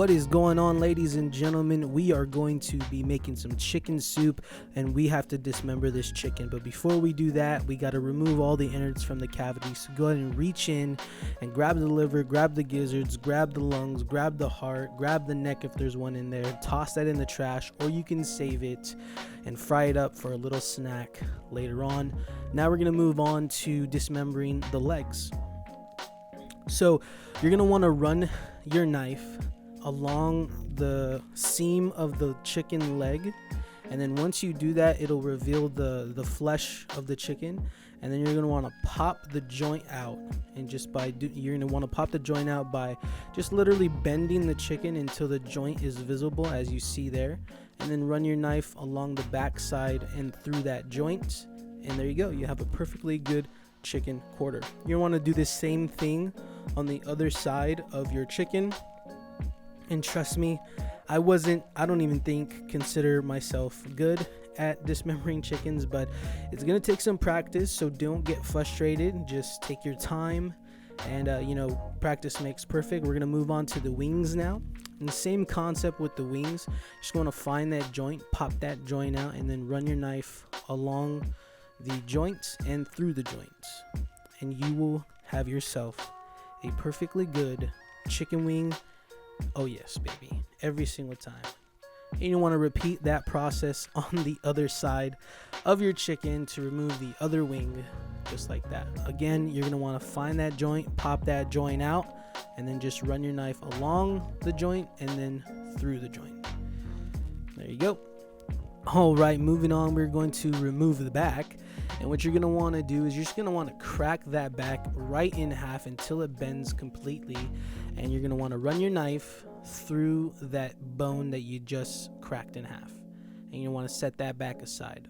What is going on, ladies and gentlemen? We are going to be making some chicken soup, and we have to dismember this chicken. But before we do that, we got to remove all the innards from the cavity. So go ahead and reach in and grab the liver, grab the gizzards, grab the lungs, grab the heart, grab the neck if there's one in there. Toss that in the trash, or you can save it and fry it up for a little snack later on. Now we're going to move on to dismembering the legs. So you're going to want to run your knife along the seam of the chicken leg, and then once you do that, it'll reveal the flesh of the chicken. And then you're going to want to pop the joint out, and you're going to want to pop the joint out by just literally bending the chicken until the joint is visible, as you see there, and then run your knife along the back side and through that joint, and there you go. You have a perfectly good chicken quarter. You want to do the same thing on the other side of your chicken. And trust me, I don't even consider myself good at dismembering chickens, but it's gonna take some practice, so don't get frustrated. Just take your time, and practice makes perfect. We're gonna move on to the wings now, and the same concept with the wings. Just want to find that joint, pop that joint out, and then run your knife along the joints and through the joints, and you will have yourself a perfectly good chicken wing. Oh yes, baby, every single time. And you want to repeat that process on the other side of your chicken to remove the other wing, just like that. Again, you're going to want to find that joint, pop that joint out, and then just run your knife along the joint and then through the joint. There you go. All right, moving on, we're going to remove the back. And what you're going to want to do is you're just going to want to crack that back right in half until it bends completely. And you're going to want to run your knife through that bone that you just cracked in half. And you want to set that back aside.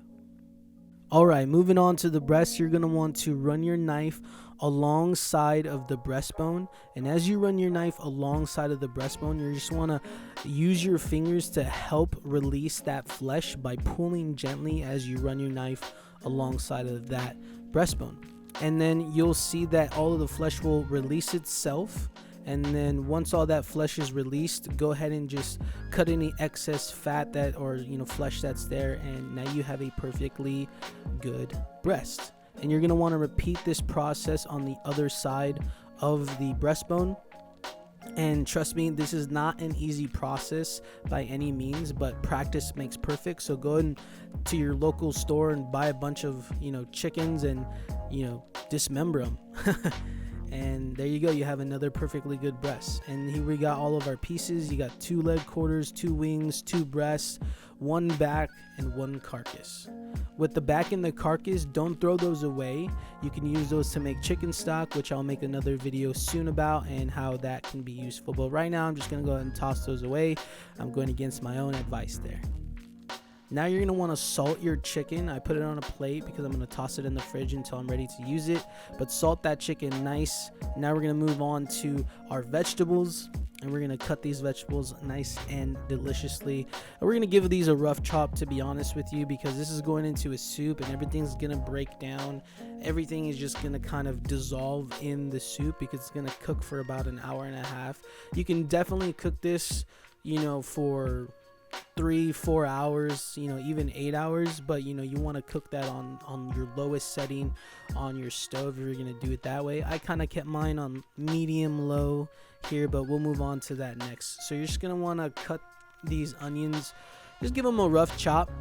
All right, moving on to the breast, you're going to want to run your knife alongside of the breastbone. And as you run your knife alongside of the breastbone, you just want to use your fingers to help release that flesh by pulling gently as you run your knife alongside of that breastbone. And then you'll see that all of the flesh will release itself. And then once all that flesh is released, go ahead and just cut any excess fat or flesh that's there, and now you have a perfectly good breast. And you're going to want to repeat this process on the other side of the breastbone. And trust me, this is not an easy process by any means, but practice makes perfect. So go to your local store and buy a bunch of chickens and dismember them. And there you go, you have another perfectly good breast. And here we got all of our pieces. You got 2 leg quarters, 2 wings, 2 breasts, 1 back, and 1 carcass. With the back and the carcass, don't throw those away. You can use those to make chicken stock, which I'll make another video soon about, and how that can be useful. But right now, I'm just going to go ahead and toss those away. I'm going against my own advice there. Now you're going to want to salt your chicken. I put it on a plate because I'm going to toss it in the fridge until I'm ready to use it. But salt that chicken nice. Now we're going to move on to our vegetables. And we're going to cut these vegetables nice and deliciously. And we're going to give these a rough chop, to be honest with you, because this is going into a soup and everything's going to break down. Everything is just going to kind of dissolve in the soup because it's going to cook for about an hour and a half. You can definitely cook this, for 3-4 hours, even 8 hours, but you want to cook that on your lowest setting on your stove if you're going to do it that way. I kind of kept mine on medium low here, but we'll move on to that next. So you're just going to want to cut these onions, just give them a rough chop.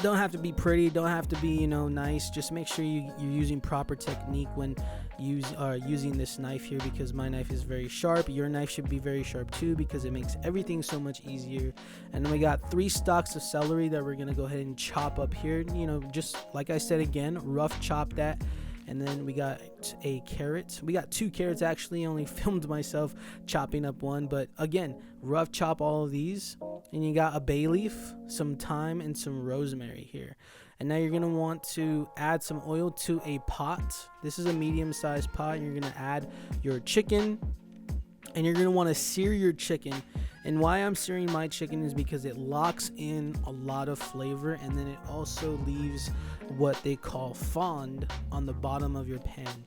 Don't have to be pretty, don't have to be nice. Just make sure you're using proper technique when using this knife here, because my knife is very sharp. Your knife should be very sharp too, because it makes everything so much easier. And then we got 3 stalks of celery that we're gonna go ahead and chop up here. Just like I said again, rough chop that. And then we got a carrot. We got 2 carrots actually. I only filmed myself chopping up 1, but again, rough chop all of these. And you got a bay leaf, some thyme, and some rosemary here. And now you're going to want to add some oil to a pot. This is a medium-sized pot. You're going to add your chicken, and you're going to want to sear your chicken. And why I'm searing my chicken is because it locks in a lot of flavor, and then it also leaves what they call fond on the bottom of your pan.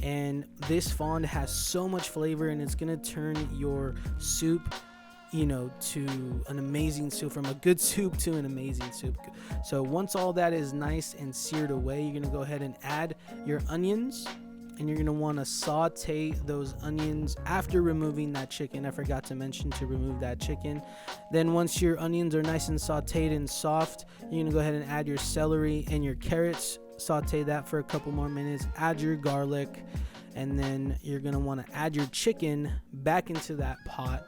And this fond has so much flavor, and it's going to turn your soup to an amazing soup, from a good soup to an amazing soup. So once all that is nice and seared away, you're gonna go ahead and add your onions, and you're gonna want to saute those onions after removing that chicken. I forgot to mention to remove that chicken. Then once your onions are nice and sauteed and soft, you're gonna go ahead and add your celery and your carrots. Saute that for a couple more minutes. Add your garlic, and then you're gonna want to add your chicken back into that pot,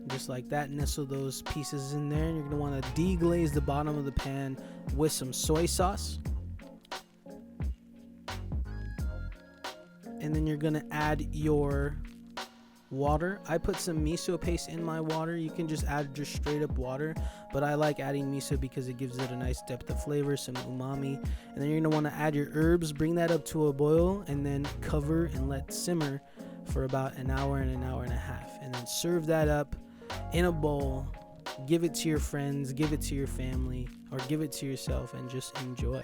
just like that. Nestle those pieces in there, and you're gonna want to deglaze the bottom of the pan with some soy sauce. And then you're gonna add your water. I put some miso paste in my water. You can just add just straight up water, but I like adding miso because it gives it a nice depth of flavor, some umami. And then you're gonna want to add your herbs, bring that up to a boil, and then cover and let simmer for about an hour and a half, and then serve that up in a bowl. Give it to your friends, give it to your family, or give it to yourself, and just enjoy.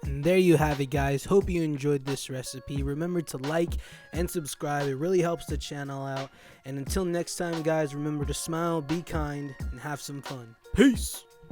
And there you have it, guys. Hope you enjoyed this recipe. Remember to like and subscribe. It really helps the channel out. And until next time, guys, remember to smile, be kind, and have some fun. Peace.